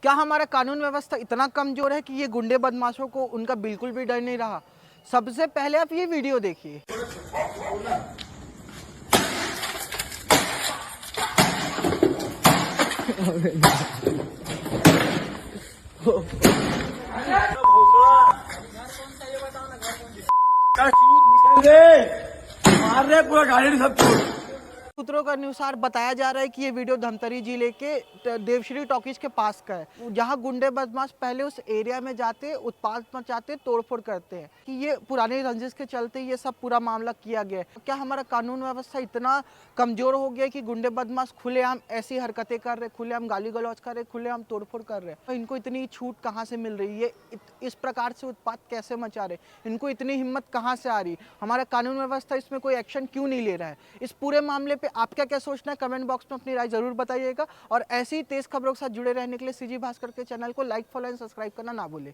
क्या हमारा कानून व्यवस्था इतना कमजोर है कि ये गुंडे बदमाशों को उनका बिल्कुल भी डर नहीं रहा? सबसे पहले आप ये वीडियो देखिए। निकल गए, मार रहे पूरा गाड़ी सबको। सूत्रों के अनुसार बताया जा रहा है कि ये वीडियो धमतरी जिले के देवश्री टॉकीज के पास का है, जहां गुंडे बदमाश पहले उस एरिया में जाते, उत्पात मचाते, तोड़फोड़ करते हैं कि ये पुरानी रंजिश के चलते ये सब पूरा मामला किया गया है। क्या हमारा कानून व्यवस्था इतना कमजोर हो गया कि गुंडे बदमाश खुलेआम ऐसी हरकतें कर रहे, खुलेआम गाली गलौज कर रहे, खुलेआम तोड़फोड़ कर रहे हैं? इनको इतनी छूट कहाँ से मिल रही है? इस प्रकार से उत्पात कैसे मचा रहे? इनको इतनी हिम्मत कहाँ से आ रही? हमारा कानून व्यवस्था इसमें कोई एक्शन क्यों नहीं ले रहा है? इस पूरे मामले पे आपका क्या सोचना है? कमेंट बॉक्स में अपनी राय जरूर बताइएगा और ऐसी ही तेज खबरों के साथ जुड़े रहने के लिए सीजी भास्कर के चैनल को लाइक, फॉलो एंड सब्सक्राइब करना ना भूलें।